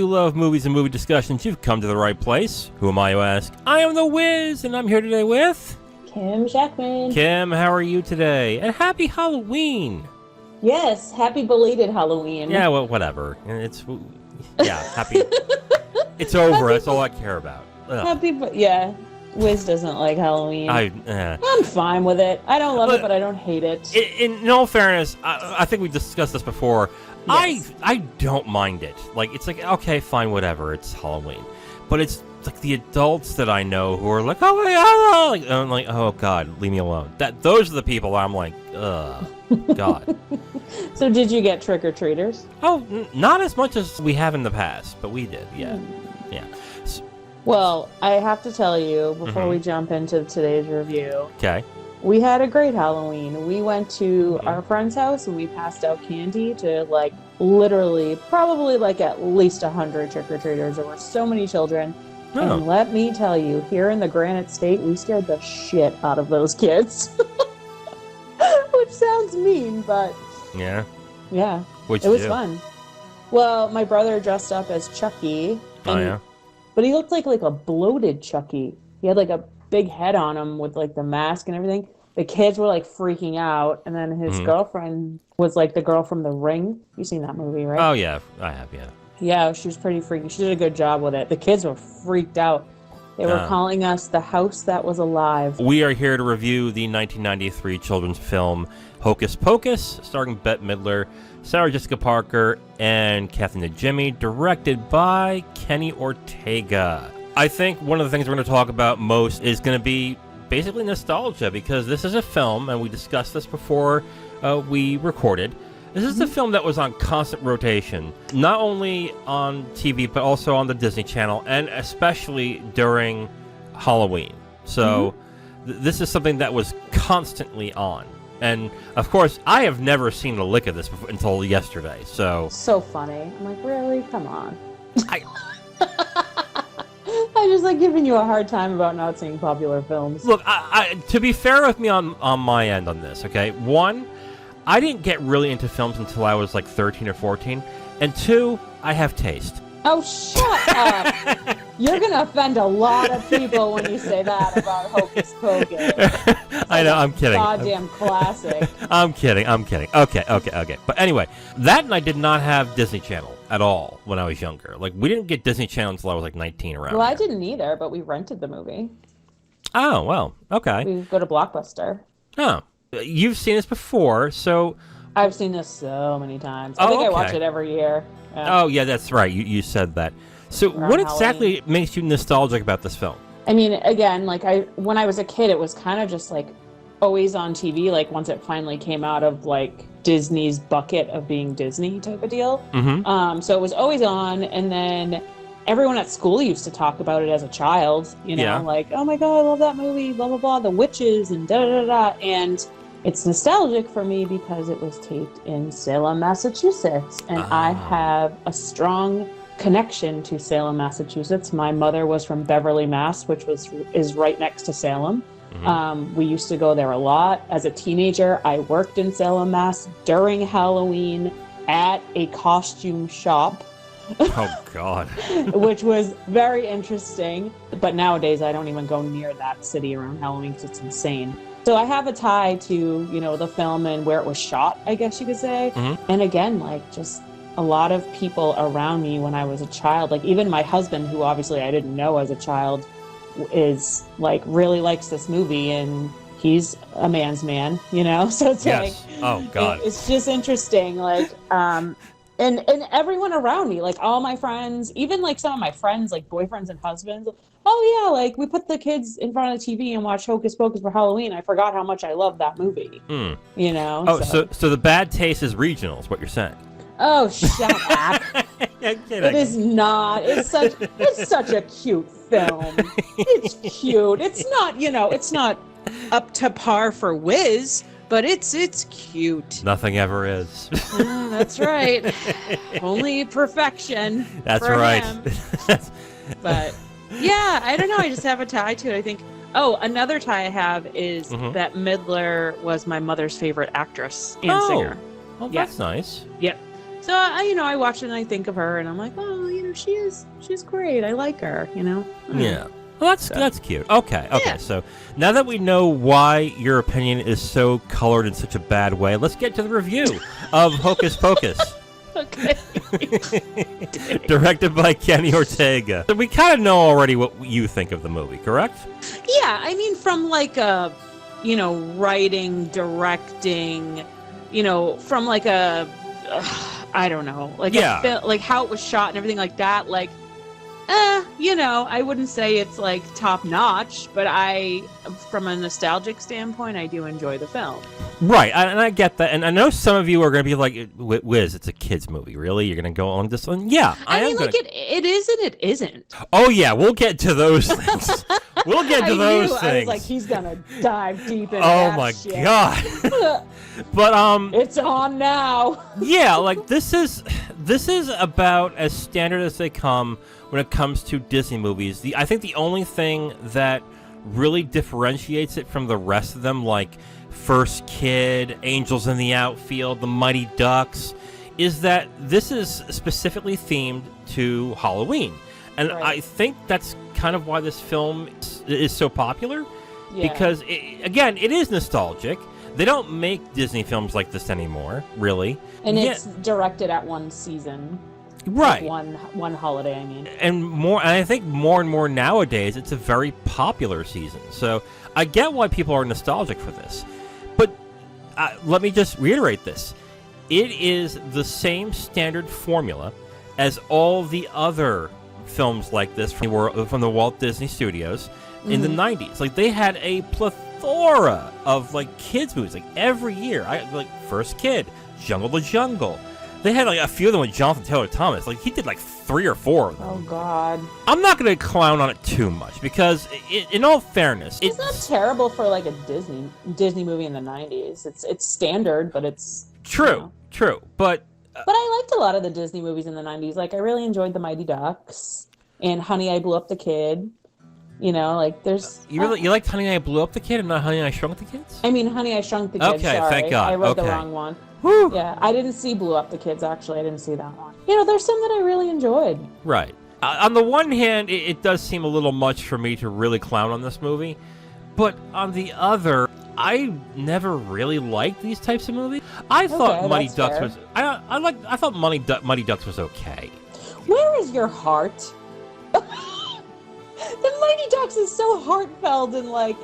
you love movies and movie discussions, you've come to the right place. Who am I, you ask? I am the Wiz, and I'm here today with... Kim Shactman. Kim, how are you today? And happy Halloween. Yes, happy belated Halloween. Yeah, well, whatever. Happy. It's over. That's all I care about. Wiz doesn't like Halloween. I'm fine with it. I don't love it, but I don't hate it. In all fairness, I think we discussed this before. Yes. I don't mind it. Like, it's like, okay, fine, whatever. It's Halloween. But it's like the adults that I know who are like, oh my God, like, I'm like, oh God, leave me alone. Those are the people I'm like, ugh, God. So did you get trick-or-treaters? Oh, not as much as we have in the past, but we did, yeah. Yeah. Well, I have to tell you, before we jump into today's review, okay, we had a great Halloween. We went to our friend's house and we passed out candy to like literally probably like at least 100 trick-or-treaters. There were so many children. Oh. And let me tell you, here in the Granite State, we scared the shit out of those kids. Which sounds mean, but... Yeah? Yeah. What'd it you was do? fun. Well, my brother dressed up as Chucky. Oh, yeah? But he looked like a bloated Chucky. He had like a big head on him with like the mask and everything. The kids were like freaking out, and then his girlfriend was like the girl from The Ring. You've seen that movie, right? Oh, yeah, I have, yeah. Yeah, she was pretty freaky. She did a good job with it. The kids were freaked out. They were calling us the house that was alive. We are here to review the 1993 children's film Hocus Pocus, starring Bette Midler, Sarah Jessica Parker, and Kathy Najimy, directed by Kenny Ortega. I think one of the things we're going to talk about most is going to be basically nostalgia, because this is a film, and we discussed this before we recorded. This is a film that was on constant rotation, not only on TV, but also on the Disney Channel, and especially during Halloween. So this is something that was constantly on. And, of course, I have never seen a lick of this before, until yesterday, so... So funny. I'm like, really? Come on. I'm just, like, giving you a hard time about not seeing popular films. Look, to be fair with me on my end on this, okay? One, I didn't get really into films until I was, like, 13 or 14. And two, I have taste. Oh, shut up. You're going to offend a lot of people when you say that about Hocus Pocus. I know, I'm kidding. Goddamn classic. I'm kidding. Okay. But anyway, that and I did not have Disney Channel at all when I was younger. Like, we didn't get Disney Channel until I was like 19 around. Well, I didn't either, but we rented the movie. Oh, well, okay. We go to Blockbuster. Oh, you've seen this before, so... I've seen this so many times. I think I watch it every year. Oh, yeah, that's right. You said that. So what exactly makes you nostalgic about this film? I mean, again, like when I was a kid, it was kind of just like always on TV, like once it finally came out of like Disney's bucket of being Disney type of deal. So it was always on, and then everyone at school used to talk about it as a child, you know, like, oh my God, I love that movie, blah, blah, blah, the witches and da-da-da-da. And it's nostalgic for me because it was taped in Salem, Massachusetts, and I have a strong connection to Salem, Massachusetts. My mother was from Beverly, Mass, which is right next to Salem. We used to go there a lot. As a teenager, I worked in Salem, Mass during Halloween at a costume shop. Oh, God. Which was very interesting. But nowadays, I don't even go near that city around Halloween because it's insane. So I have a tie to, you know, the film and where it was shot, I guess you could say. And again, like, just a lot of people around me when I was a child, like even my husband, who obviously I didn't know as a child, is like really likes this movie, and he's a man's man, you know? So it's like, oh God, it's just interesting. Like, and everyone around me, like all my friends, even like some of my friends, like boyfriends and husbands, oh yeah, like we put the kids in front of the TV and watch Hocus Pocus for Halloween. I forgot how much I love that movie. You know? Oh, so the bad taste is regional, is what you're saying. Oh, shut up. It is not. It's such a cute film. It's cute. It's not, you know, it's not up to par for Wiz, but it's cute. Nothing ever is. That's right. Only perfection. That's for right. him. But yeah, I don't know. I just have a tie to it. I think. Oh, another tie I have is that Midler was my mother's favorite actress and singer. Oh, that's nice. Yep. So I watch it and I think of her and I'm like, oh, she's great. I like her. Yeah. Well, that's cute. Okay. Yeah. So now that we know why your opinion is so colored in such a bad way, let's get to the review of Hocus Pocus. Okay. Directed by Kenny Ortega. So we kind of know already what you think of the movie, correct? Yeah, I mean, from like a, writing, directing, from like a, I don't know, like like how it was shot and everything like that, like, I wouldn't say it's like top notch, but from a nostalgic standpoint, I do enjoy the film. Right, and I get that, and I know some of you are going to be like, Wiz, it's a kid's movie, really? You're going to go on this one? Yeah, I mean, like, it is and it isn't. Oh, yeah, we'll get to those things. We'll get to those things. I was like, he's going to dive deep into that my shit. God. But, it's on now. Yeah, like, this is about as standard as they come when it comes to Disney movies. I think the only thing that really differentiates it from the rest of them, like First Kid, Angels in the Outfield, The Mighty Ducks, is that this is specifically themed to Halloween. And right. I think that's kind of why this film is so popular. Yeah. Because, it is nostalgic. They don't make Disney films like this anymore, really. And it's directed at one season. Right. Like one holiday, I mean. And I think more and more nowadays, it's a very popular season. So I get why people are nostalgic for this. But let me just reiterate this. It is the same standard formula as all the other films like this from the Walt Disney Studios in the 90s. Like, they had a plethora of, like, kids movies, like, every year. Like First Kid, Jungle the Jungle. They had, like, a few of them with Jonathan Taylor Thomas. Like, he did, like, 3 or 4 of them. Oh, God. I'm not going to clown on it too much because, in all fairness... It's not terrible for, like, a Disney movie in the 90s. It's standard, but it's... True. But I liked a lot of the Disney movies in the 90s. Like, I really enjoyed The Mighty Ducks and Honey, I Blew Up the Kid. Like, there's... You liked Honey, I Blew Up the Kid and not Honey, I Shrunk the Kids? I mean, Honey, I Shrunk the Kids, okay, sorry. Thank God. I read the wrong one. Whew. Yeah, I didn't see Blew Up the Kids, actually. I didn't see that one. There's some that I really enjoyed. Right. On the one hand, it does seem a little much for me to really clown on this movie. But on the other, I never really liked these types of movies. I thought Mighty Ducks was... I thought Mighty Ducks was okay. Where is your heart? The Mighty Ducks is so heartfelt and, like,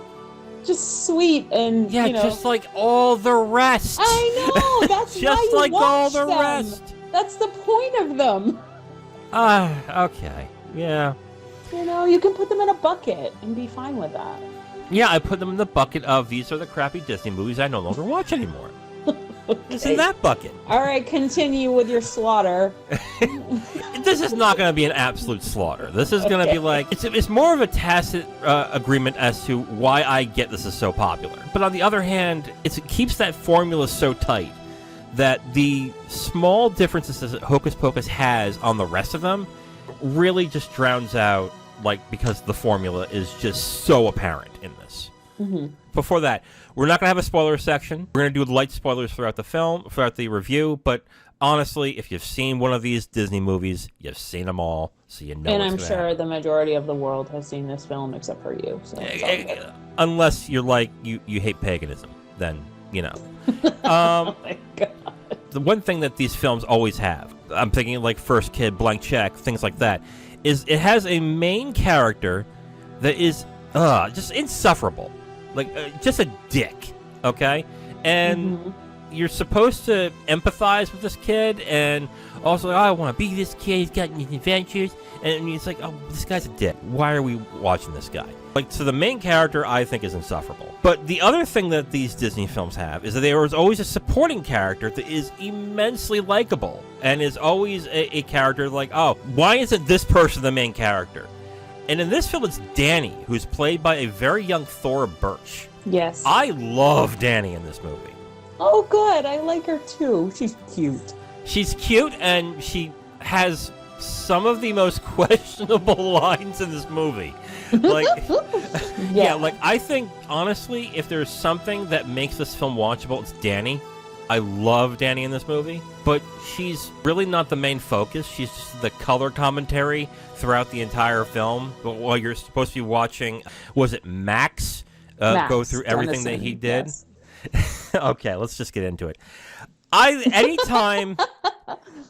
just sweet and, just like all the rest. I know! That's just why you like watch all the them. rest. That's the point of them. Okay. Yeah. You can put them in a bucket and be fine with that. Yeah, I put them in the bucket of these are the crappy Disney movies I no longer watch anymore. Okay. It's in that bucket. All right, continue with your slaughter. This is not going to be an absolute slaughter. This is going to be like... It's more of a tacit agreement as to why I get this is so popular. But on the other hand, it keeps that formula so tight that the small differences that Hocus Pocus has on the rest of them really just drowns out, like, because the formula is just so apparent in this. Mm-hmm. Before that, we're not going to have a spoiler section. We're going to do light spoilers throughout the film, throughout the review, but honestly, if you've seen one of these Disney movies, you've seen them all, so you know. And I'm sure the majority of the world has seen this film except for you. So unless you're like, you hate paganism, then, Oh my God. The one thing that these films always have, I'm thinking like First Kid, Blank Check, things like that, is it has a main character that is just insufferable. Like, just a dick, okay? And you're supposed to empathize with this kid, and also, I want to be this kid, he's got these adventures, and it's like, oh, this guy's a dick. Why are we watching this guy? Like, so the main character, I think, is insufferable. But the other thing that these Disney films have is that there is always a supporting character that is immensely likable, and is always a character like, oh, why isn't this person the main character? And in this film, it's Danny, who's played by a very young Thora Birch. Yes. I love Danny in this movie. Oh, good. I like her, too. She's cute. She's cute, and she has some of the most questionable lines in this movie. Like, yeah, like, I think, honestly, if there's something that makes this film watchable, it's Danny. I love Danny in this movie, but she's really not the main focus. She's just the color commentary throughout the entire film. But while you're supposed to be watching, was it Max, go through everything that he did? Yes. Okay, let's just get into it. Anytime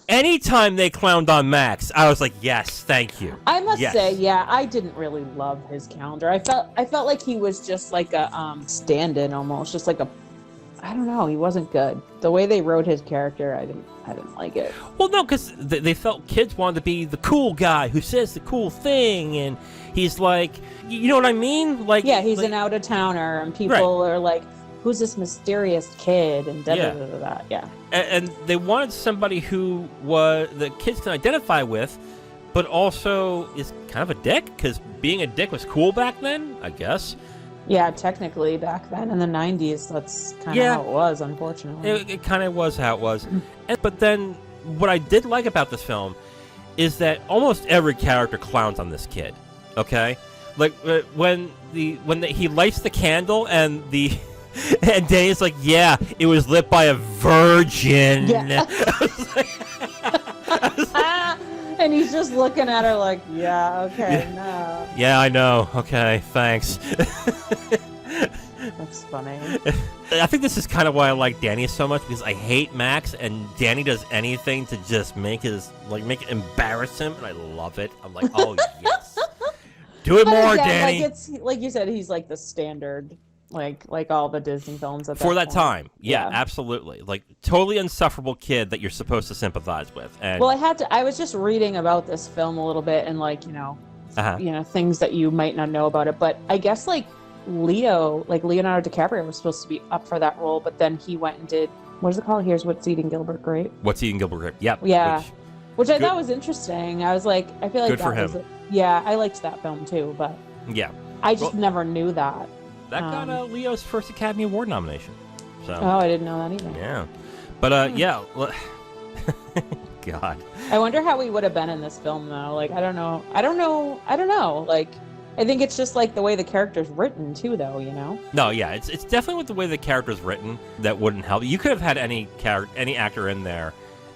they clowned on Max, I was like, yes, thank you. I must say, yeah, I didn't really love his calendar. I felt like he was just like a stand-in almost, just like a, I don't know, he wasn't good. The way they wrote his character, I didn't like it. Well, no, because they felt kids wanted to be the cool guy who says the cool thing, and he's like, you know what I mean? Like, yeah, he's an out-of-towner, and people are like, who's this mysterious kid? And da-da-da-da-da. Yeah. And they wanted somebody who the kids can identify with, but also is kind of a dick, because being a dick was cool back then, I guess. Yeah, technically back then in the 90s, that's kind of how it was, unfortunately. It kind of was how it was. But then what I did like about this film is that almost every character clowns on this kid, okay? Like when he lights the candle and and Danny's like, yeah, it was lit by a virgin. Yeah. And he's just looking at her like, yeah, okay, no. Yeah, I know. Okay, thanks. That's funny. I think this is kind of why I like Danny so much, because I hate Max, and Danny does anything to just make embarrass him, and I love it. I'm like, oh, yes. Do it more, Danny. Like, it's, like you said, he's like the standard. Like all the Disney films at for that point. Time. Yeah, absolutely. Like totally insufferable kid that you're supposed to sympathize with. And well, I was just reading about this film a little bit, and like, things that you might not know about it, but I guess like Leonardo DiCaprio was supposed to be up for that role, but then he went and did, what is it called? Here's What's Eating Gilbert Grape. What's Eating Gilbert Grape? Yep. Yeah. Which I thought was interesting. I was like, I feel like good for him. I liked that film too, but yeah, I just never knew that. That got Leo's first Academy Award nomination. So. Oh, I didn't know that either. Yeah, but yeah. God. I wonder how we would have been in this film though. Like, I don't know. Like, I think it's just like the way the character's written too, though. You know? No, yeah, it's definitely with the way the character's written that wouldn't help. You could have had any actor in there,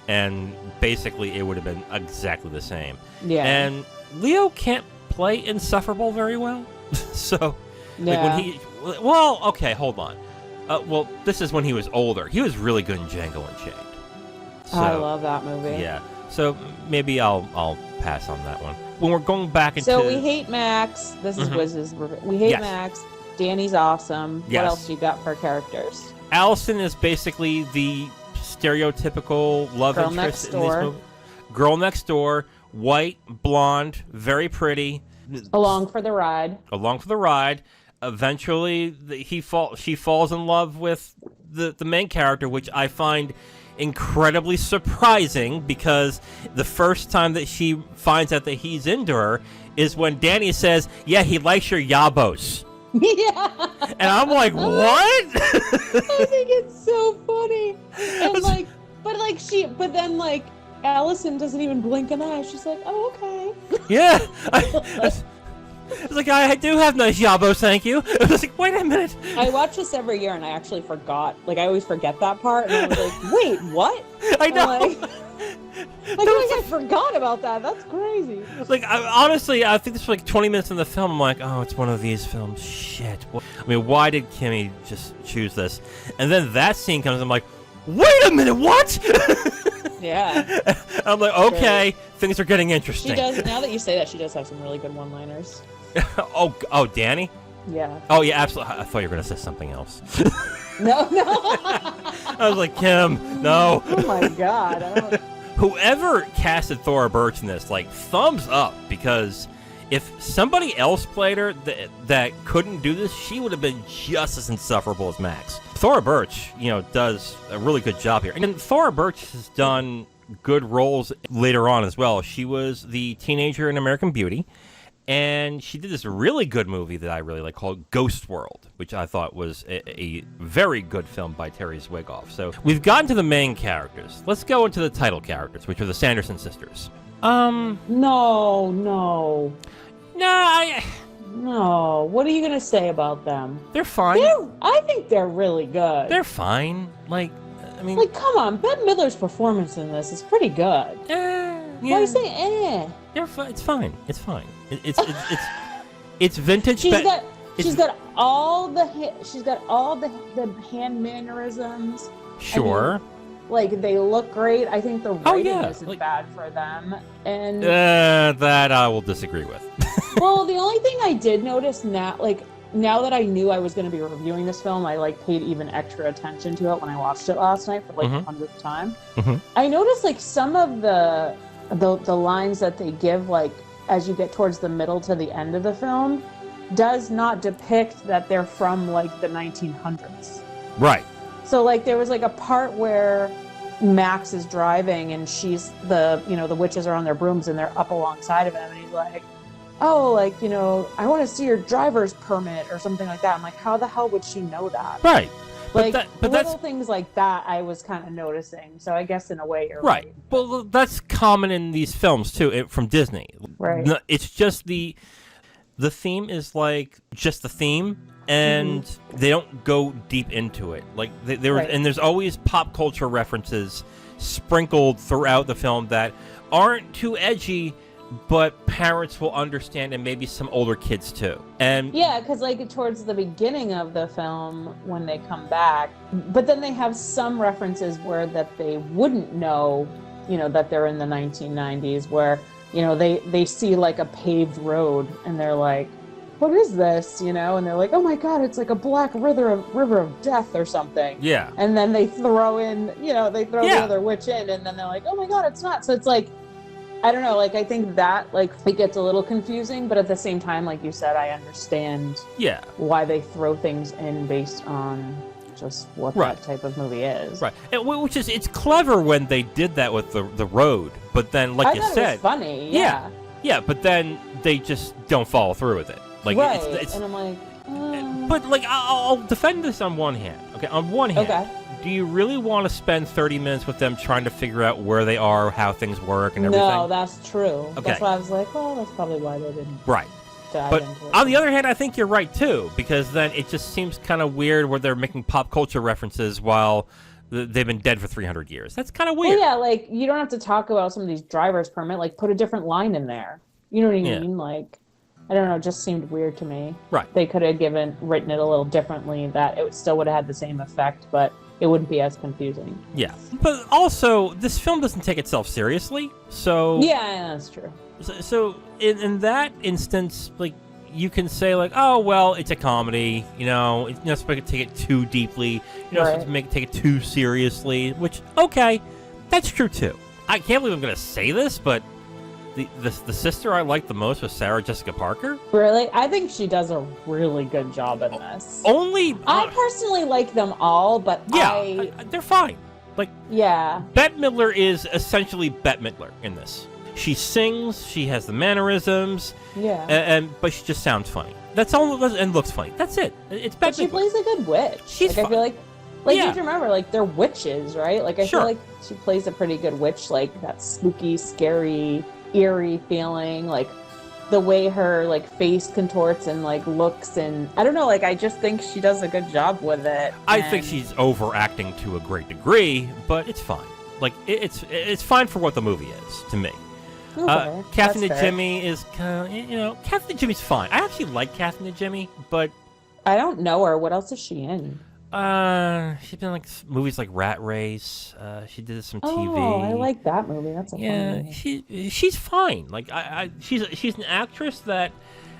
and basically it would have been exactly the same. Yeah. And Leo can't play insufferable very well, so. Yeah. Like okay, hold on. This is when he was older. He was really good in Django Unchained. So, I love that movie. Yeah. So maybe I'll pass on that one. When we're going back into... So we hate Max. This is Wiz's... We hate Max. Danny's awesome. Yes. What else you got for characters? Allison is basically the stereotypical love interest in this movie. Girl next door. White, blonde, very pretty. Along for the ride. Eventually, she falls in love with the main character, which I find incredibly surprising, because the first time that she finds out that he's into her is when Danny says, yeah, he likes your yabos. Yeah. And I'm like, what? I think it's so funny. And but then Allison doesn't even blink an eye. She's like, oh, okay. Yeah. It's like, I do have nice yabos, thank you. I was like, wait a minute. I watch this every year, and I actually forgot. Like, I always forget that part, and I was like, wait, what? I know. I forgot about that. That's crazy. Like, honestly, I think this was like 20 minutes in the film. I'm like, oh, it's one of these films. Shit. I mean, why did Kimmy just choose this? And then that scene comes, I'm like, wait a minute, what? Yeah. I'm like, okay, things are getting interesting. She does. Now that you say that, she does have some really good one-liners. Oh, Danny? Yeah. Oh, yeah, absolutely. I thought you were going to say something else. No. I was like, Kim, no. Oh, my God. Whoever casted Thora Birch in this, thumbs up, because if somebody else played her that couldn't do this, she would have been just as insufferable as Max. Thora Birch, does a really good job here. And Thora Birch has done good roles later on as well. She was the teenager in American Beauty, and she did this really good movie that I really like called Ghost World, which I thought was a very good film by Terry Zwigoff. So we've gotten to the main characters. Let's go into the title characters, which are the Sanderson sisters. No. No, No. What are you going to say about them? They're fine. I think they're really good. They're fine. I mean, like, come on, Bette Midler's performance in this is pretty good. Yeah. Why are you saying It's fine. It's fine. It's vintage. She's got all the hand mannerisms. Sure. I mean, like, they look great. I think the writing isn't bad for them. And that I will disagree with. well, the only thing I did notice now that I knew I was going to be reviewing this film, I like paid even extra attention to it when I watched it last night for like the 100th time. I noticed like some of the lines that they give, like as you get towards the middle to the end of the film, does not depict that they're from like the 1900s. Right. So like there was like a part where Max is driving and the witches are on their brooms and they're up alongside of him and he's like, oh, like, I want to see your driver's permit or something like that. I'm like, how the hell would she know that? Right. Like, but little things like that I was kind of noticing. So I guess in a way you're right. Well, that's common in these films, too, from Disney. Right. It's just the theme is, like, just the theme, and they don't go deep into it. Like, and there's always pop culture references sprinkled throughout the film that aren't too edgy, but parents will understand, and maybe some older kids too. And yeah, because like towards the beginning of the film when they come back, but then they have some references where that they wouldn't know, that they're in the 1990s, where they see like a paved road and they're like, what is this? And they're like, oh my god, it's like a black river of death or something. Yeah. And then they throw in, the other witch in, and then they're like, oh my god, it's not. So it's like, I don't know, like, I think that, like, it gets a little confusing, but at the same time, like you said, I understand why they throw things in based on just what that type of movie is. Right. Which is, it's clever when they did that with the road, but then, like you said... it was funny, Yeah, but then they just don't follow through with it. Like, it's and I'm like... But, like, I'll defend this on one hand. Okay, on one hand, do you really want to spend 30 minutes with them trying to figure out where they are, how things work, and everything? No, that's true. Okay. That's why I was like, well, that's probably why they didn't dive into it. On the other hand, I think you're right, too, because then it just seems kind of weird where they're making pop culture references while they've been dead for 300 years. That's kind of weird. Well, yeah, like, you don't have to talk about some of these driver's permit. Like, put a different line in there. You know what I mean? Like... I don't know, it just seemed weird to me. Right. They could have written it a little differently, that it still would have had the same effect, but it wouldn't be as confusing. Yeah. But also, this film doesn't take itself seriously, so... Yeah, that's true. So in that instance, like, you can say, like, oh, well, it's a comedy, it's not supposed to take it too deeply, you're not supposed to take it too seriously, which, okay, that's true, too. I can't believe I'm going to say this, but... The sister I liked the most was Sarah Jessica Parker. Really? I think she does a really good job in this. I personally like them all, but they're fine. Like, Bette Midler is essentially Bette Midler in this. She sings, she has the mannerisms, but she just sounds funny. That's all, and looks funny. That's it. It's Bette Midler. She plays a good witch. She's I feel like you have to remember, like, they're witches, right? Like, I feel like she plays a pretty good witch, like that spooky, scary, eerie feeling, like the way her like face contorts and like looks, and I don't know, like I just think she does a good job with it. I think she's overacting to a great degree, but it's fine. Like it's fine for what the movie is to me. Okay, Kathy Najimy is kind of, Kathy Najimy's fine. I actually like Kathy Najimy, but I don't know her. What else is she in? She's been in like movies like Rat Race. She did some TV. Oh, I like that movie. That's a fun movie. She's fine. Like she's an actress that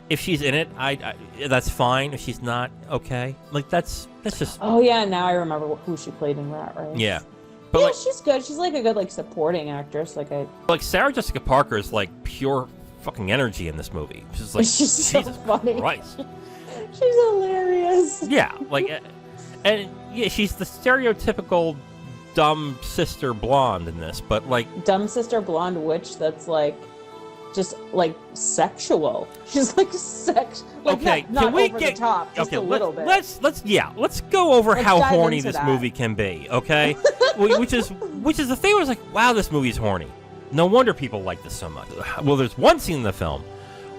if she's in it, I that's fine. If she's not, okay. Like that's just. Oh yeah, now I remember who she played in Rat Race. Yeah. But like, she's good. She's like a good like supporting actress. Like Sarah Jessica Parker is like pure fucking energy in this movie. She's like she's Jesus so funny. Christ. She's hilarious. Yeah, like. And yeah, she's the stereotypical dumb sister blonde in this, but like dumb sister blonde witch that's like just like sexual. She's like like okay, not can we over get the top, just a little bit. Let's go over how horny this movie can be, okay? which is the thing. I was like, wow, this movie's horny. No wonder people like this so much. Well, there's one scene in the film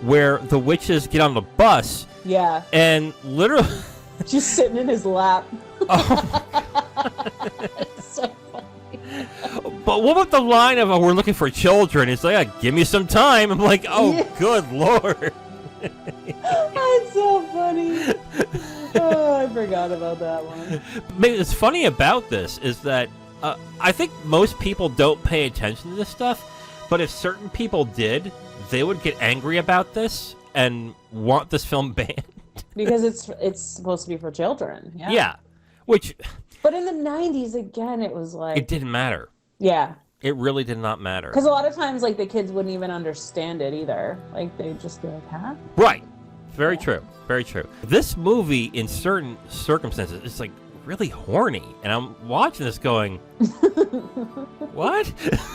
where the witches get on the bus, and literally. Just sitting in his lap. Oh. It's so But what about the line of, we're looking for children? It's like, give me some time. I'm like, good Lord. That's so funny. Oh, I forgot about that one. What's funny about this is that I think most people don't pay attention to this stuff, but if certain people did, they would get angry about this and want this film banned. Because it's supposed to be for children. Yeah. Yeah. But in the 90s, again, it was like... It didn't matter. Yeah. It really did not matter. Because a lot of times, like, the kids wouldn't even understand it either. Like, they'd just be like, huh? Right. Very true. Very true. This movie, in certain circumstances, is, like, really horny. And I'm watching this going, what?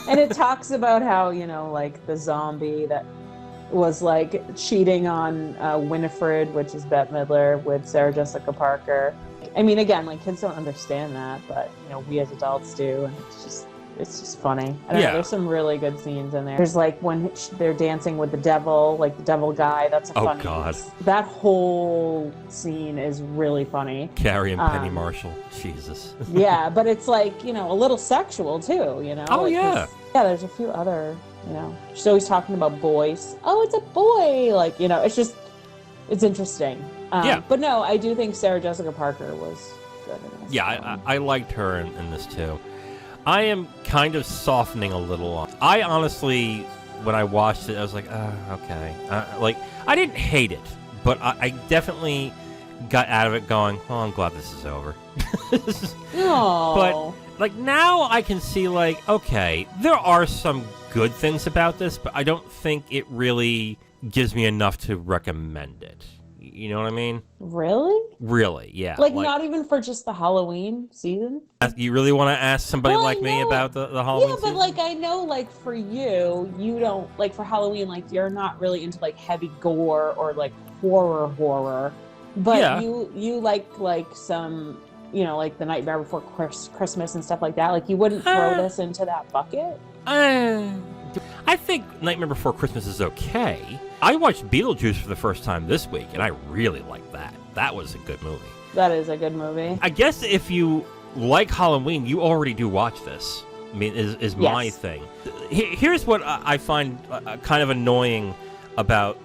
And it talks about how, like, the zombie that was, like, cheating on Winifred, which is Bette Midler, with Sarah Jessica Parker. I mean, again, like, kids don't understand that, but, we as adults do, and it's just funny. I don't know, there's some really good scenes in there. There's, like, when they're dancing with the devil, like, the devil guy, that's a funny... Oh, God. That whole scene is really funny. Carrie and Penny Marshall. Jesus. Yeah, but it's, like, a little sexual, too, Oh, yeah. Yeah, there's a few other, she's always talking about boys. Oh, it's a boy! Like, it's interesting. Yeah. But no, I do think Sarah Jessica Parker was good in this. Yeah, I liked her in this too. I am kind of softening a little. I honestly, when I watched it, I was like, okay. I didn't hate it, but I definitely got out of it going, I'm glad this is over. Aww. But, now I can see, okay, there are some good things about this, but I don't think it really gives me enough to recommend it. You know what I mean? Really? Really, yeah. Not even for just the Halloween season? You really want to ask somebody like me about the Halloween season? Yeah, but, I know, for you don't, for Halloween, you're not really into, heavy gore or, horror. But you like some, the Nightmare Before Christmas and stuff like that. You wouldn't throw this into that bucket? I think Nightmare Before Christmas is okay. I watched Beetlejuice for the first time this week, and I really liked that. That was a good movie. That is a good movie. I guess if you like Halloween, you already do watch this. I mean, is my thing. Here's what I find kind of annoying about,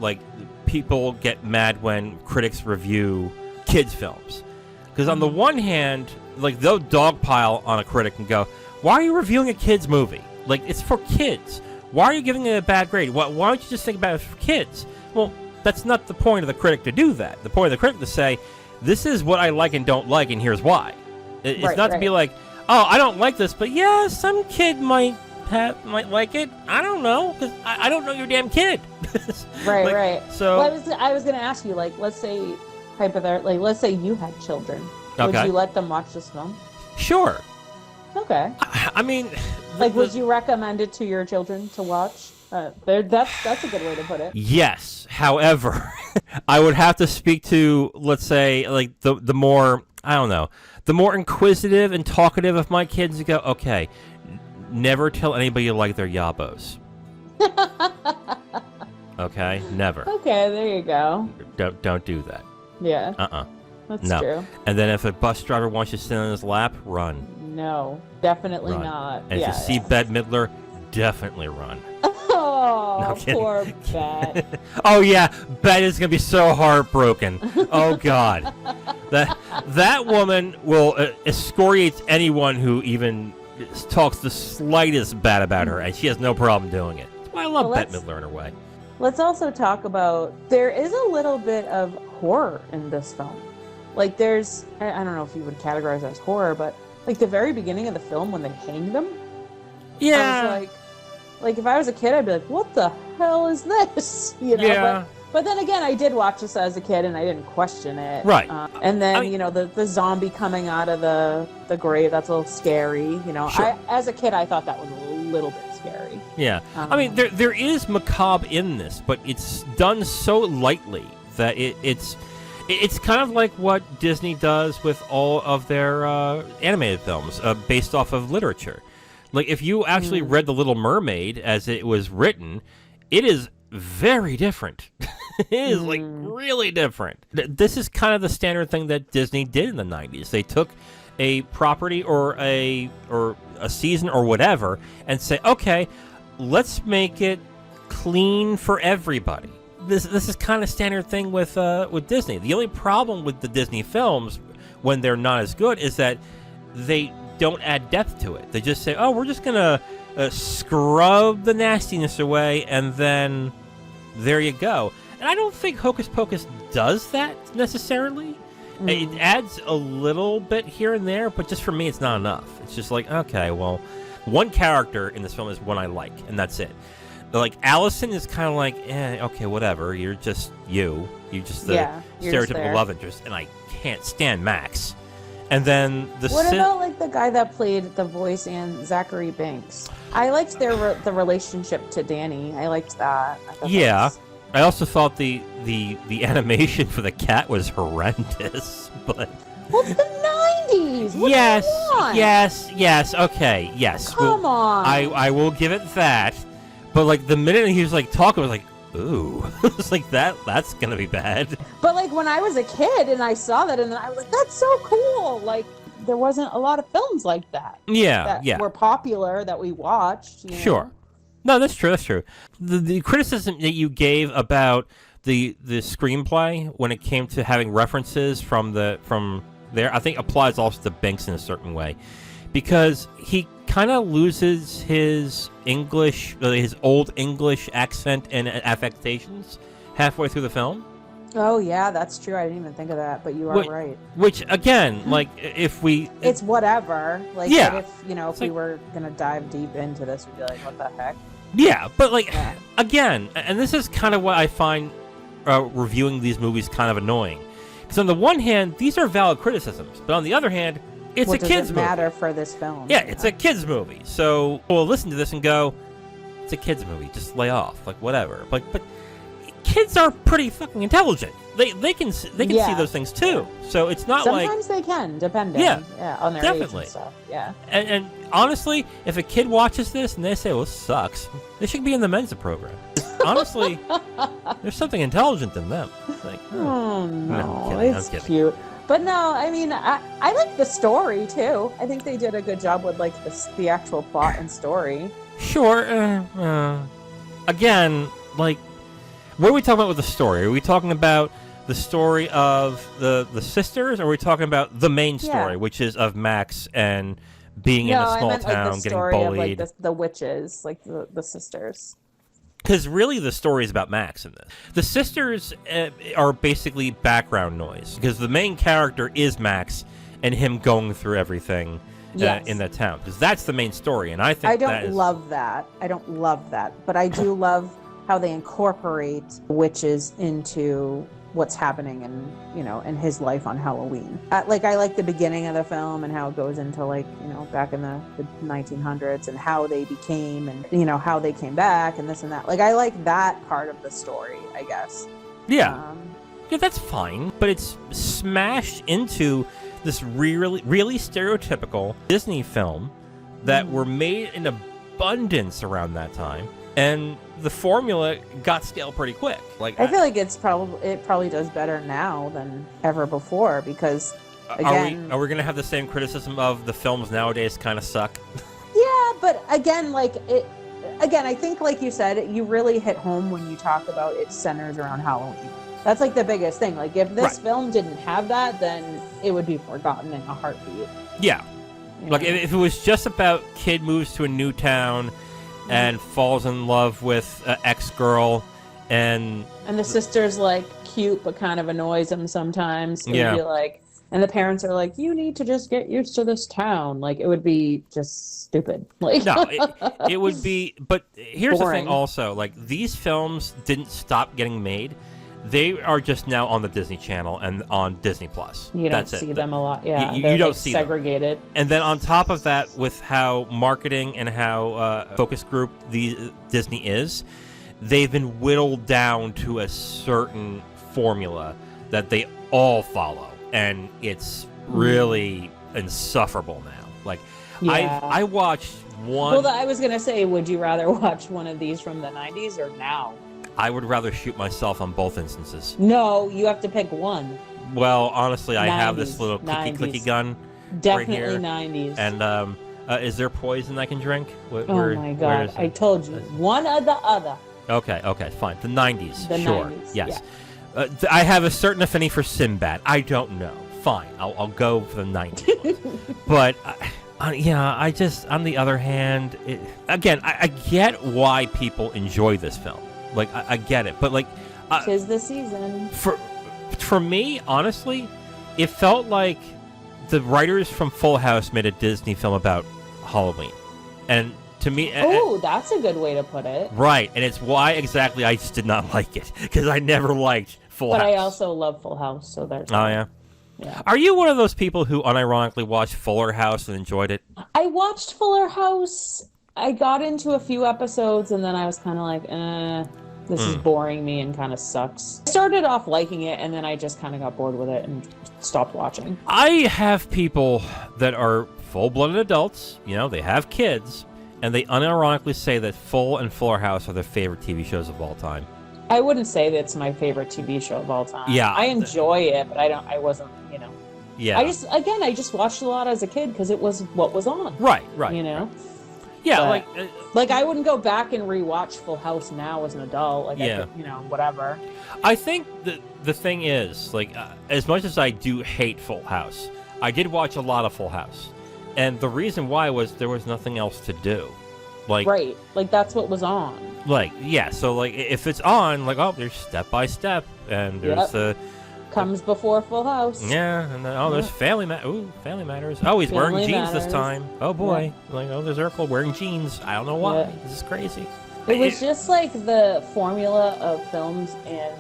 people get mad when critics review kids' films. Because on the one hand, they'll dogpile on a critic and go, why are you reviewing a kid's movie? It's for kids. Why are you giving it a bad grade? Why don't you just think about it for kids? Well, that's not the point of the critic to do that. The point of the critic to say, this is what I like and don't like, and here's why. It's not to be like, oh, I don't like this, but yeah, some kid might like it. I don't know, because I don't know your damn kid. Right. So I was going to ask you, let's say, hypothetically, let's say you had children. Would you let them watch this film? Sure. Okay. I mean... would you recommend it to your children to watch? That's a good way to put it. Yes. However, I would have to speak to, let's say, the more, I don't know, the more inquisitive and talkative of my kids to go, okay, never tell anybody you like their yabos. Okay? Never. Okay, there you go. Don't do that. Yeah. That's true. And then if a bus driver wants you to sit on his lap, run. No, definitely not. And if you see Bette Midler, definitely run. Oh, poor Bette. Oh, yeah. Bette is going to be so heartbroken. Oh, God. That woman will excoriate anyone who even talks the slightest bad about her, and she has no problem doing it. That's why I love Bette Midler in her way. Let's also talk about, there is a little bit of horror in this film. There's, I don't know if you would categorize it as horror, but the very beginning of the film when they hang them. Yeah. I was like if I was a kid, I'd be like, what the hell is this? Yeah. But then again, I did watch this as a kid and I didn't question it. Right. And then, the zombie coming out of the grave, that's a little scary. Sure. As a kid, I thought that was a little bit scary. Yeah. I mean, there is macabre in this, but it's done so lightly that it's kind of like what Disney does with all of their animated films based off of literature. If you actually read The Little Mermaid as it was written, it is very different. It is really different. This is kind of the standard thing that Disney did in the 90s. They took a property or a season or whatever and say, okay, let's make it clean for everybody. This is kind of standard thing with Disney. The only problem with the Disney films when they're not as good is that they don't add depth to it. They just say, oh, we're just gonna scrub the nastiness away, and then there you go. And I don't think Hocus Pocus does that necessarily. It adds a little bit here and there, but just for me, it's not enough. It's just like, okay, well, one character in this film is one I like, and that's it. Like, Allison is kind of like, okay, whatever. You're just you. You're just the stereotypical love interest, and I can't stand Max. And then what about like the guy that played the voice and Zachary Banks? I liked the relationship to Danny. I liked that. I also thought the animation for the cat was horrendous, but well, it's the 90s. What yes. Okay, yes. Come on. I will give it that. But like the minute he was like talking, I was like, ooh, it's like that's gonna be bad. But like when I was a kid and I saw that, and then I was like, that's so cool. Like there wasn't a lot of films like that. That were popular that we watched. You know? Sure. No, that's true. That's true. The criticism that you gave about the screenplay when it came to having references from there, I think applies also to Banks in a certain way, because he kind of loses his English, his old English accent and affectations halfway through the film. Oh yeah, that's true. I didn't even think of that, but you are right. Which again, like it's whatever. Like if it's we were gonna dive deep into this, we'd be like, what the heck? Yeah, but like again, and this is kind of what I find reviewing these movies kind of annoying. Because on the one hand, these are valid criticisms, but on the other hand, it's a kids movie. Matter for this film? Yeah, it's a kids movie. So we'll listen to this and go, it's a kids movie. Just lay off, like whatever. But kids are pretty fucking intelligent. They can see those things too. Yeah. So it's not sometimes they can, depending on their age and stuff. Yeah. And honestly, if a kid watches this and they say, well, this sucks, they should be in the Mensa program. Honestly, there's something intelligent in them. Like, oh no, it's cute. But no, I mean, I like the story too. I think they did a good job with like the actual plot and story. Sure. Again, like, what are we talking about with the story? Are we talking about the story of the sisters, or are we talking about the main story, which is of Max and being in a small town, getting bullied? Of, like, the witches, like the sisters. Because really the story is about Max in this. The sisters are basically background noise, because the main character is Max and him going through everything in that town. Because that's the main story, and I think I don't love that, but I do love how they incorporate witches into what's happening in his life on Halloween. I like the beginning of the film and how it goes into back in the 1900s and how they became and how they came back and this and that. Like I like that part of the story, I guess. Yeah, that's fine, but it's smashed into this really stereotypical Disney film that were made in abundance around that time, and the formula got stale pretty quick. Like I feel like it probably does better now than ever before, because again, are we going to have the same criticism of the films nowadays kind of suck? Yeah, but again, I think like you said, you really hit home when you talk about it centers around Halloween. That's like the biggest thing. Like if this film didn't have that, then it would be forgotten in a heartbeat. Yeah. Like if it was just about kid moves to a new town and falls in love with an ex-girl, and the sister's like cute but kind of annoys him sometimes. It would be like, and the parents are like, you need to just get used to this town. Like it would be just stupid. Like no, it would be. But here's boring. The thing also, like these films didn't stop getting made. They are just now on the Disney Channel and on Disney Plus. You don't see them a lot. Yeah, you don't see segregated. Them. And then on top of that, with how marketing and how focus group Disney is, they've been whittled down to a certain formula that they all follow, and it's really insufferable now. Like I watched one. Well, I was gonna say, would you rather watch one of these from the 90s or now? I would rather shoot myself on both instances. No, you have to pick one. Well, honestly, I have this little clicky gun Definitely right here. 90s. And is there poison I can drink? Oh my God! I told you, one or the other. Okay, fine. The 90s, The sure. 90s, Yes. yeah. I have a certain affinity for Sinbad. I don't know. Fine, I'll go for the 90s. But, I just, on the other hand, I get why people enjoy this film. Like, I get it. But, like... 'tis the season. For me, honestly, it felt like the writers from Full House made a Disney film about Halloween. And to me... Oh, that's a good way to put it. Right, and it's why exactly I just did not like it. Because I never liked Full House. But I also love Full House, so there's... Oh, yeah? Yeah. Are you one of those people who unironically watched Fuller House and enjoyed it? I watched Fuller House. I got into a few episodes, and then I was kind of like, this is boring me and kind of sucks. I started off liking it, and then I just kind of got bored with it and stopped watching. I have people that are full-blooded adults, they have kids, and they unironically say that Full and Fuller House are their favorite TV shows of all time. I wouldn't say that's my favorite TV show of all time. Yeah. I enjoy it, but I wasn't, Yeah. I just watched a lot as a kid because it was what was on. Right. Yeah, but, I wouldn't go back and rewatch Full House now as an adult. I could, whatever. I think the thing is, as much as I do hate Full House, I did watch a lot of Full House. And the reason why was there was nothing else to do. Right. That's what was on. So, if it's on, there's Step by Step, and there's Comes before Full House. Yeah, and then, there's Family Matters. Oh, he's wearing jeans this time. Oh, boy. Yeah. There's Urkel wearing jeans. I don't know why. Yeah. This is crazy. It was just like the formula of films and,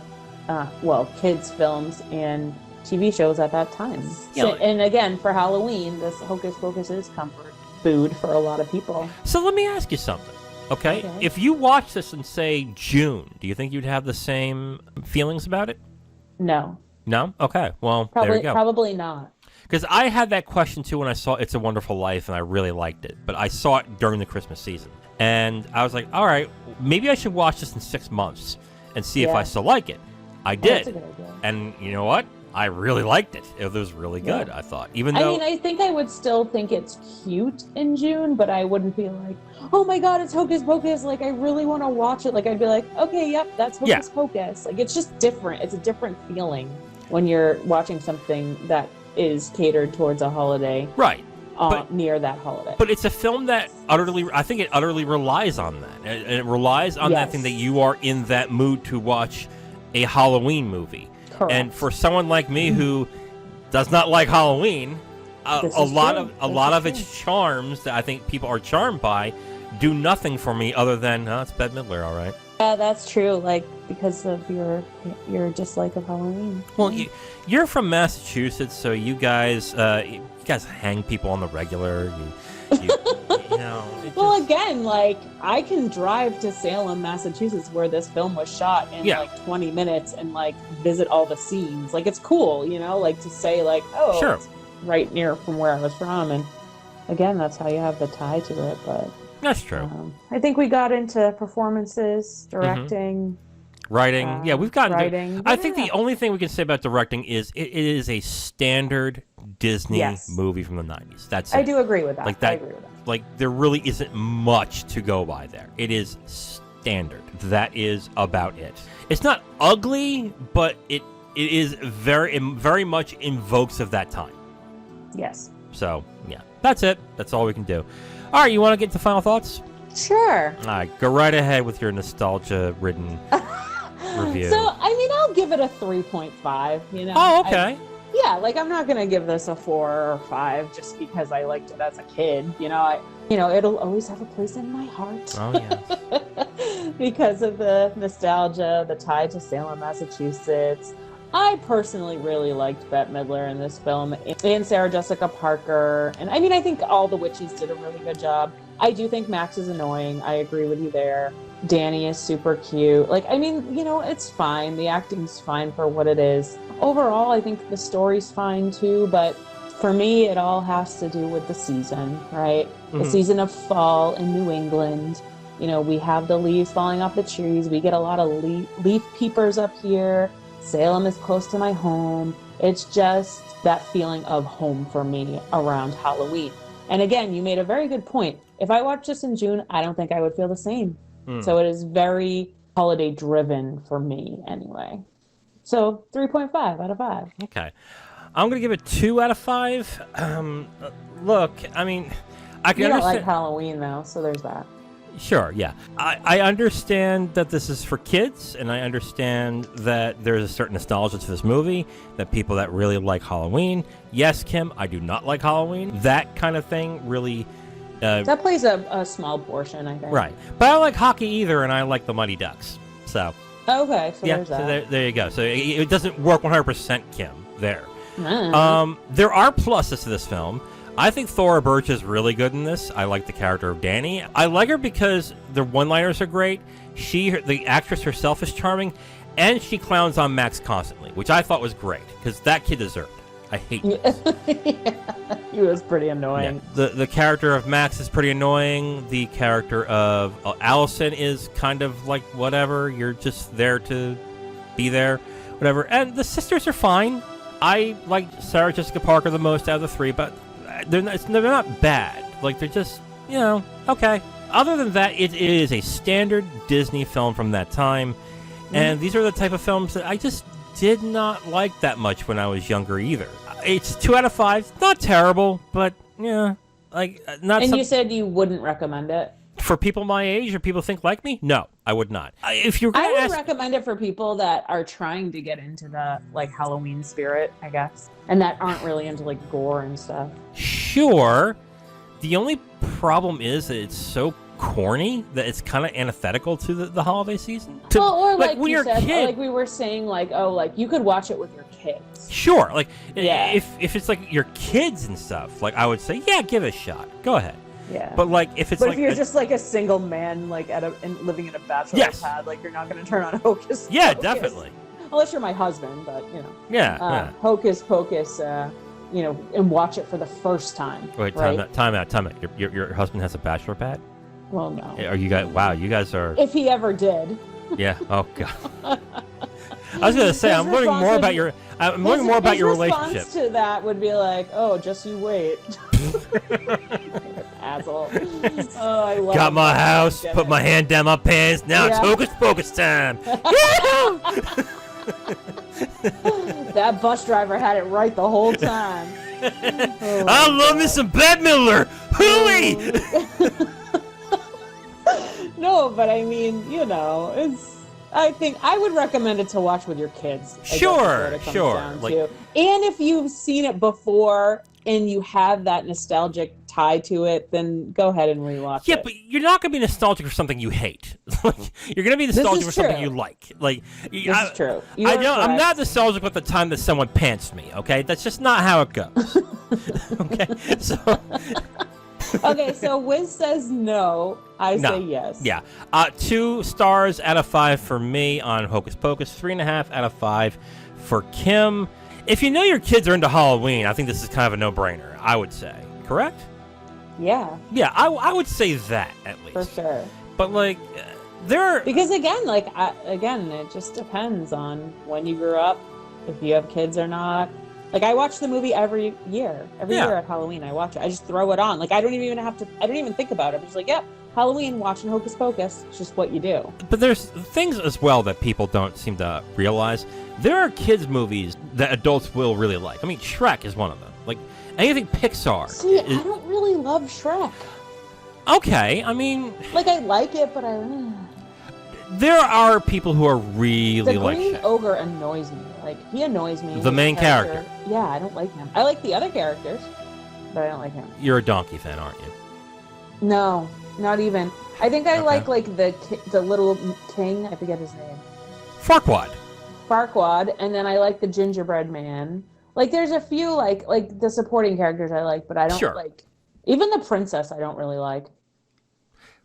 kids' films and TV shows at that time. Yeah, and again, for Halloween, this Hocus Pocus is comfort food for a lot of people. So let me ask you something, okay? If you watch this in, say, June, do you think you'd have the same feelings about it? No. No? Okay. Well, there you go. Probably not. Because I had that question, too, when I saw It's a Wonderful Life, and I really liked it. But I saw it during the Christmas season. And I was like, all right, maybe I should watch this in 6 months and see if I still like it. I did. That's a good idea. And you know what? I really liked it. It was really good, I thought. Even though... I think I would still think it's cute in June, but I wouldn't be like, oh my God, it's Hocus Pocus. I really want to watch it. I'd be like, okay, yep, that's Hocus Pocus. It's just different. It's a different feeling when you're watching something that is catered towards a holiday. Right. Near that holiday. But it's a film that I think it utterly relies on that. And it relies on that thing that you are in that mood to watch a Halloween movie. Correct. And for someone like me who does not like Halloween, a lot of its charms that I think people are charmed by do nothing for me other than, it's Bette Midler, all right. Yeah, that's true. Because of your dislike of Halloween. Well, you're from Massachusetts, so you guys hang people on the regular. Well, again, I can drive to Salem, Massachusetts, where this film was shot in 20 minutes and visit all the scenes. It's cool, to say sure. It's right near from where I was from. And again, that's how you have the tie to it. But that's true. I think we got into performances, directing. Writing. We've gotten writing. I think the only thing we can say about directing is it is a standard Disney movie from the 90s. That's it. I do agree with that. I agree with that. There really isn't much to go by there. It is standard. That is about it. It's not ugly, but it is very much invokes of that time. Yes. So, that's it. That's all we can do. All right, you want to get to final thoughts? Sure. All right, go right ahead with your nostalgia-ridden review. So, I'll give it a 3.5, Oh, okay. I'm not going to give this a 4 or 5 just because I liked it as a kid. It'll always have a place in my heart. Oh, yeah. Because of the nostalgia, the tie to Salem, Massachusetts. I personally really liked Bette Midler in this film and Sarah Jessica Parker. And I think all the witches did a really good job. I do think Max is annoying. I agree with you there. Danny is super cute. It's fine. The acting's fine for what it is. Overall, I think the story's fine too, but for me, it all has to do with the season, right? Mm-hmm. The season of fall in New England. We have the leaves falling off the trees. We get a lot of leaf peepers up here. Salem is close to my home. It's just that feeling of home for me around Halloween. And again, you made a very good point. If I watched this in June, I don't think I would feel the same. So it is very holiday driven for me anyway. So 3.5 out of 5. Okay. I'm going to give it 2 out of 5. Look, I mean, I can You don't understand. like Halloween though, so there's that. Sure, yeah. I understand that this is for kids, and I understand that there's a certain nostalgia to this movie, that people that really like Halloween. Yes, Kim, I do not like Halloween. That kind of thing really... that plays a small portion, I think. Right. But I don't like hockey either, and I like the Mighty Ducks. So... Okay, so yeah, there's that. So there you go. So it doesn't work 100%, Kim, there. Mm. There are pluses to this film. I think Thora Birch is really good in this. I like the character of Danny. I like her because the one-liners are great. The actress herself is charming, and she clowns on Max constantly, which I thought was great, because that kid deserved it. I hate it. Yeah, he was pretty annoying. Yeah. The character of Max is pretty annoying. The character of Allison is kind of like whatever. You're just there to be there, whatever. And the sisters are fine. I like Sarah Jessica Parker the most out of the 3, but they're not bad. Like, they're just, okay. Other than that, it is a standard Disney film from that time. And these are the type of films that I just did not like that much when I was younger either. It's 2 out of 5. Not terrible, but not. And you said you wouldn't recommend it for people my age or people who think like me. No, I would not. If you're I going would to ask, recommend it for people that are trying to get into the Halloween spirit, I guess, and that aren't really into gore and stuff. Sure. The only problem is that it's so corny that it's kind of antithetical to the holiday season. Or like when you you're said, a kid, like we were saying, you could watch it with your kids. Sure, Yeah. if it's like your kids and stuff, I would say, yeah, give it a shot. Go ahead. Yeah. But if it's if you're just a single man living in a bachelor pad, you're not going to turn on Hocus. Yeah, Pocus. Definitely. Unless you're my husband, but Yeah. Hocus Pocus, and watch it for the first time. Wait, right? time out. Your husband has a bachelor pad? Well, no. Are you guys? Wow, you guys are. If he ever did. Yeah. Oh God. I was gonna say I'm learning more about your. I'm learning more about your relationship. His response to that would be like, "Oh, just you wait." Asshole. Oh, I love. Got my house. Put my hand down my pants. Now it's Hocus Pocus time. That bus driver had it right the whole time. Oh, I love me some Bette Midler. Hooey. No, but I mean, I think I would recommend it to watch with your kids. Sure. And if you've seen it before and you have that nostalgic tie to it, then go ahead and rewatch it. Yeah, but you're not going to be nostalgic for something you hate. You're going to be nostalgic for something you like. This is true. I'm not nostalgic with the time that someone pantsed me, okay? That's just not how it goes. Okay? So... Okay, so Wiz says no. I say yes. Yeah. 2 stars out of 5 for me on Hocus Pocus. 3.5 out of 5 for Kim. If you know your kids are into Halloween, I think this is kind of a no-brainer, I would say. Correct? Yeah. Yeah, I would say that, at least. For sure. But, there are... Because, again, it just depends on when you grew up, if you have kids or not. I watch the movie every year. Every year at Halloween, I watch it. I just throw it on. I don't even think about it. I'm just Halloween, watching Hocus Pocus. It's just what you do. But there's things as well that people don't seem to realize. There are kids' movies that adults will really like. I mean, Shrek is one of them. Anything Pixar. See, I don't really love Shrek. Okay, I mean... I like it, but There are people who are really the green Shrek. ogre annoys me. He annoys me. The main character. Yeah, I don't like him. I like the other characters, but I don't like him. You're a donkey fan, aren't you? No, not even. I think I like the little king. I forget his name. Farquaad, and then I like the gingerbread man. There's a few like the supporting characters I like, but I don't like. Even the princess, I don't really like.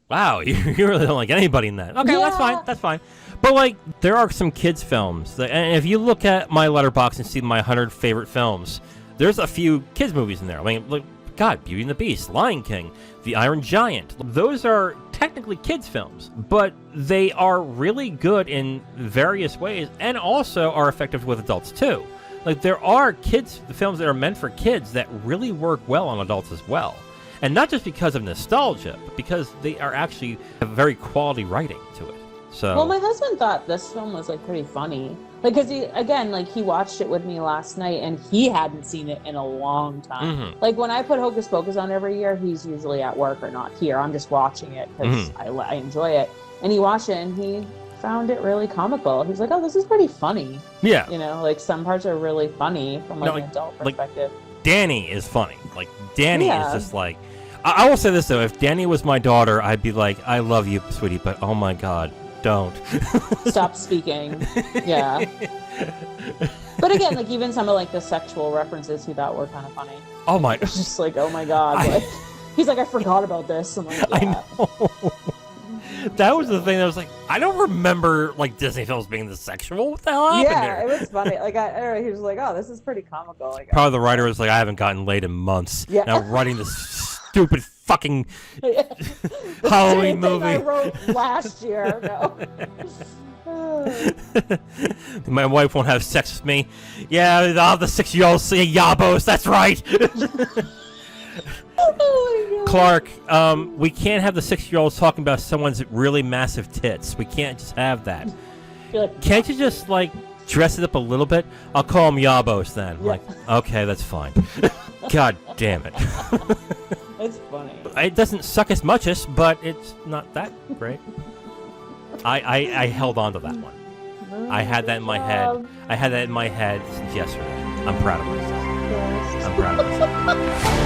Wow, you really don't like anybody in that. Okay, yeah. That's fine. But, there are some kids' films. And if you look at my letterbox and see my 100 favorite films, there's a few kids' movies in there. I mean, God, Beauty and the Beast, Lion King, The Iron Giant. Those are technically kids' films, but they are really good in various ways and also are effective with adults too. Like, there are kids films that are meant for kids that really work well on adults as well. And not just because of nostalgia, but because they are actually have very quality writing to it. So, well, my husband thought this film was like pretty funny. Like, because he watched it with me last night and he hadn't seen it in a long time. Like, when I put Hocus Pocus on every year, he's usually at work or not here. I'm just watching it because I enjoy it. And he watched it and he found it really comical. He's like, oh, this is pretty funny. Yeah. You know, like, some parts are really funny from like an adult perspective. Like, Danny is funny. Like, Danny is just like, I will say this though, if Danny was my daughter, I'd be like, I love you, sweetie, but oh my God, don't. Stop speaking. Yeah. But again, like, even some of like the sexual references he thought were kind of funny. Oh my. It's just like, oh my God. Like, he's like, I forgot about this. I'm like, yeah. I know. That was the thing that was like, I don't remember like Disney films being this sexual. What the hell happened Yeah, here? it was funny. Like, I don't know, he was like, oh, this is pretty comical. Like, Probably the writer was like, I haven't gotten laid in months. Yeah. Now writing this stupid fucking Halloween movie. I wrote last year. No. My wife won't have sex with me. Yeah, all the 6-year-olds say yabos. That's right. Oh my God. Clark, we can't have the 6-year-olds talking about someone's really massive tits. We can't just have that. Like, Can't you just like dress it up a little bit? I'll call them yabos then. Yeah. Like, okay, that's fine. God damn it. it's funny. It doesn't suck as much as, but it's not that great. I held on to that one. I had that in my head. I had that in my head since yesterday. I'm proud of myself. Yes. I'm proud of myself.